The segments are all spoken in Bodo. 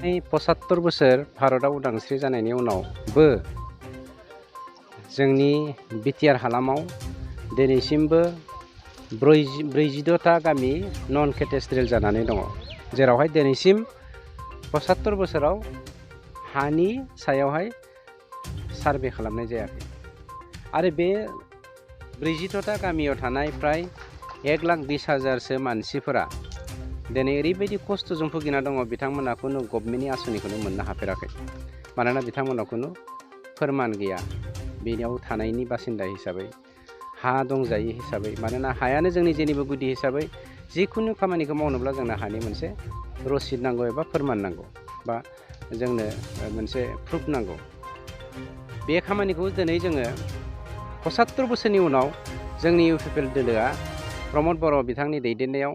75 बोसोर भारतआव उदांस्रि जानायनि उनावबो जोंनि बिटिआर हालामाव दिनैसिमबो 46ता गामि नन केटेस्ट्रियेल जानानै दङ, जेरावहाय दिनैसिम 75 बोसोराव हानि सायावहाय सार्भे खालामनाय जायाखै। आरो बे 46ता गामियाव थानाय प्राय 1,20,000सो मानसिफोरा दिनै ओरैबायदि खस्थ'जों भुगिना दङ, बिथांमोना खुनु गभर्नमेन्टनि आसनिखौनो मोननो हाफेराखै। मानोना बिथांमोनाव खुनु फोरमान गैया बेनियाव थानायनि बासिन्दा हिसाबै, हा दंजायो हिसाबै। मानोना हायानो जोंनि जेनिबो गुदि हिसाबै जिखुनु खामानिखौ मावनोब्ला जोंनो हानि मोनसे रसिद नांगौ एबा फोरमान नांगौ, बा जोंनो मोनसे प्रुफ नांगौ। बे खामानिखौ दिनै जोङो 75 बोसोरनि उनाव जोंनि इउपिपिएल दोलोआ प्रमद बर' बिथांनि दैदेननायाव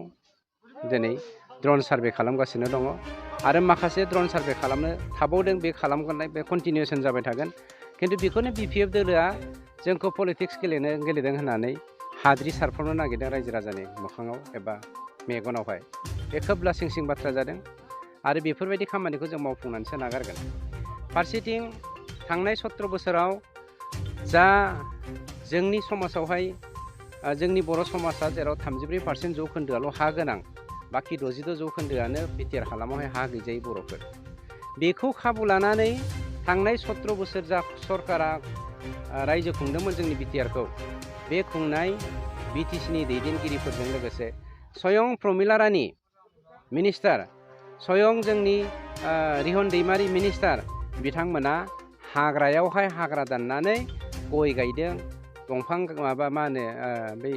दिनै ड्रन सार्भे खालामगासिनो दङ। आरो माखासे ड्रन सार्भे खालामनो थाबावदों, बे खालामगोननाय बे कन्टिनिउसन जाबाय थागोन। खिन्थु बेखौनो बिपिएफ दोलोआ जोंखौ पलिटिक्स गेलेदों होननानै हाद्रि सारफावनो नागिरदों रायजो राजानि मोखाङाव एबा मेगनावहाय। बे खोब लासिं सिं बाथ्रा जादों आरो बेफोरबायदि खामानिखौ जों मावफुंनानैसो नागारगोन। फारसेथिं थांनाय 17 बोसोराव जा जोंनि समाजावहाय जोंनि बर' समाजा जेराव 33% जौखोन्दोआल' हा गोनां, बाखि 62 जौखोन्दोआनो बिटिआर हालामावहाय हा गैजायै बर'फोर। बेखौ खाबु लानानै थांनाय 17 बोसोर जा सरकारा रायजो खुंदोंमोन जोंनि बिटिआरखौ, बे खुंनाय बिटिसिनि दैदेनगिरिफोरजों लोगोसे स्वयं प्रमिला रानी मिनिस्टार, स्वयं जोंनि रिहन दैमारि मिनिस्टार, बिथांमोना हाग्रायावहाय हाग्रा दाननानै गय गायदों, दंफां बै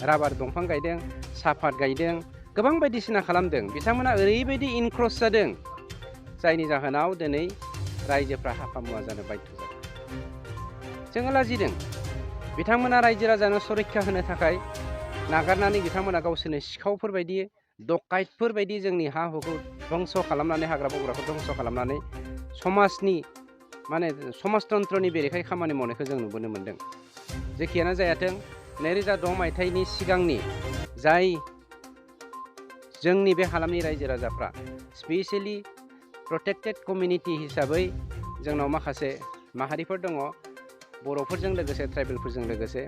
राबार दंफां गायदों, साफात गायदों, गोबां बायदिसिना खालामदों। बिथांमोना ओरैबायदि इनक्रस जादों, जायनि जाहोनाव दिनै रायजोफ्रा हाफा मुवा जानो बाध्य जादों। जोङो लाजिदों। बिथांमोना रायजो राजानो सुरक्षा होनो थाखाय नागारनानै बिथांमोना गावसोरनो सिखावफोरबायदि, डकाइटफोरबायदि जोंनि हा हुखौ धंस' खालामनानै, हाग्रा बंग्राखौ धंस' खालामनानै समाजनि समाजतन्त्रनि बेरेखायै खामानि मावनायखौ जों नुबोनो मोन्दों। जेखियानो जायाथों, 2006 मायथाइनि सिगांनि जाय जोंनि बे हालामनि रायजो राजाफ्रा स्पेसियेलि प्रटेक्टेड कमिउनिटि हिसाबै जोंनाव माखासे माहारिफोर दङ, बर'फोरजों लोगोसे ट्राइबेलफोरजों लोगोसे,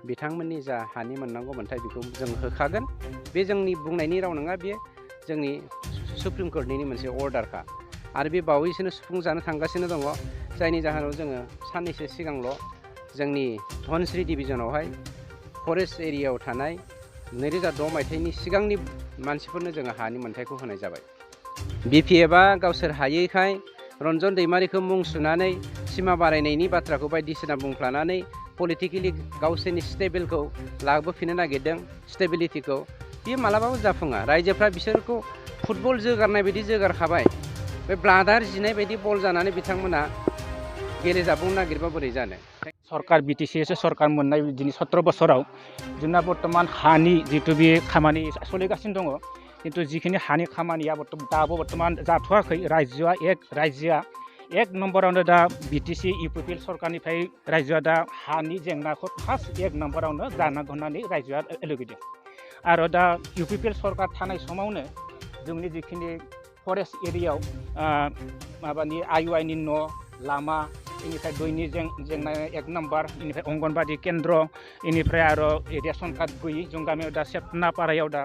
बिथांमोननि जा हानि मोननांगौ मोन्थाय बेखौ जों होखागोन। बे जोंनि बुंनायनि राव नङा, बेयो जोंनि सुप्रिम कर्टनि मोनसे अर्डारखा। आरो बे बावैसोनो सुफुंजानो थांगासिनो दङ, जायनि जाहोनाव जोङो साननैसो सिगांल' जोंनि धनस्रि डिभिजनावहाय फरेस्ट एरियायाव थानाय 2006 मायथाइनि सिगांनि मानसिफोरनो जोङो हानि मोन्थायखौ होनाय जाबाय। बिपिएफआ गावसोर हायैखाय रन्जन दैमारिखौ मुं सुनानै सिमा बारायनायनि बाथ्राखौ बायदिसिना बुंफ्लानानै पलिटिकेलि गावसोरनि स्टेबोलखौ लाबोफिननो नागिरदों, स्टेबिलिटिखौ। बेयो मालाबाबो जाफुङा। रायजोफ्रा बिसोरखौ फुटबल जोगारनाय बायदि जोगारखाबाय। बे ब्लाडार जिनाय बायदि बल जानानै बिथांमोना गेलेजाबावनो नागिरबा बोरै जानो। सरकार बिटिसि सरकार मोननाय दिनै 17 बोसोराव जोंना बर्तमान हानि जितु बे खामानि सोलिगासिनो दङ, खिन्थु जिखिनि हानि खामानिया दाबो बर्तमान जाथ'वाखै। रायजोआ एक नम्बरावनो दा बिटिसि इउपिपिएल सरकारनिफ्राय रायजोआ दा हानि जेंनाखौ फार्स्ट एक नम्बरावनो जानांगौ होननानै रायजोआ लुगैदों। आरो दा इउपिपिएल सरकार थानाय समावनो जोंनि जिखिनि फरेस्ट एरियायाव माबानि आइउआइनि न', लामा, बेनिफ्राय दैनि जेंनाया एक नम्बर, बेनिफ्राय अंगनबादि केन्द्र, बेनिफ्राय आरो रेसन कार्ड गैयि। जों गामियाव दा सेबनापारायाव दा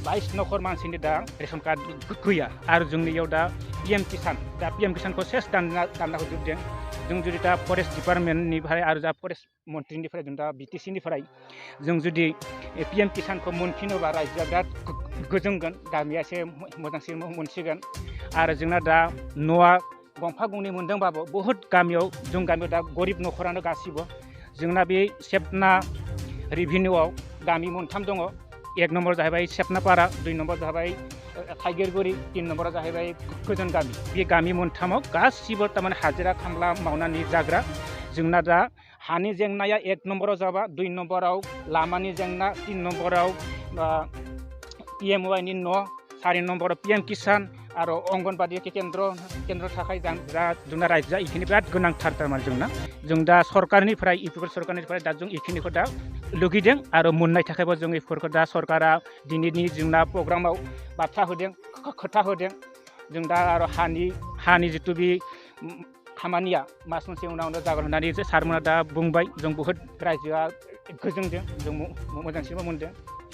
22 नखर मानसिनि दा रेसन कार्ड गैया। आरो जोंनियाव दा पिएम किसानखौ सेस दानना होजोबदों। जों जुदि दा फरेस्ट डिपार्टमेन्टनिफ्राय आरो दा फरेस्ट मन्थ्रिनिफ्राय जों दा बिटिसिनिफ्राय जों जुदि पिएम किसानखौ मोनफिनोबा रायजोआ बिराद गोजोनगोन, गामिया एसे मोजांसिन मोनसिगोन। आरो जोंना दा न'आ गंफा गंनै मोनदोंबाबो बहुद जों गामियाव दा गरिब न'खरानो गासिबो। जोंना बे सेबना रेभिनिउआव गामि मोनथाम दङ। एक नम्बर जाहैबाय सेबनापारा, 2 नम्बर जाहैबाय थाइगिरगुरि, 3 नम्बरा जाहैबाय गोजोन गामि। बे गामि मोनथामाव गासिबो थारमाने हाजिरा खामला मावनानै जाग्रा। जोंना दा हानि जेंनाया 1 नम्बराव जाबा, 2 नम्बराव लामानि जेंना, 3 नम्बराव पिएमवाइनि न', 4 नम्बराव पिएम किसान आरो अंगनबादि केन्द्र थाखाय जोंना रायजोआ इखिनि बिराद गोनांथार थारमाने जों दा सरकारनिफ्राय इउपिपिएल सरकारनिफ्राय दा जों इखिनिखौ दा लुगैदों आरो मोननाय थाखायबो जों इफोरखौ दा सरकारा दिनैनि जोंना प्रग्रामाव बाथ्रा होदों, खोथा होदों। जों दा आरो हानि जितु बे खामानिया मास मोनसे उनावनो जागोन होननानै सारमोना दा बुंबाय जों बहुद रायजोआ गोजोनदों जों मोजांसिनबो मोनदों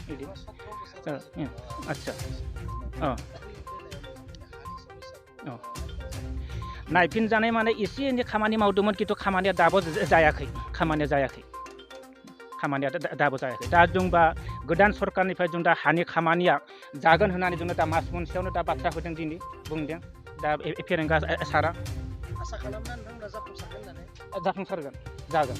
बिदि आदसा नायफिनजानाय माने एसे एनै खामानि मावदोंमोन खिन्थु खामानिया दाबो जायाखै दाबो जायाखै दा जोंबा गोदान सरकारनिफ्राय जों दा हानि खामानिया जागोन होननानै जोंनो दा मास मोनसेयावनो दा बाथ्रा होदों दिनै बुंदों दा फेरेंगा सारा आसा खालामना नोंथांमोना जाफुंसारगोन जागोन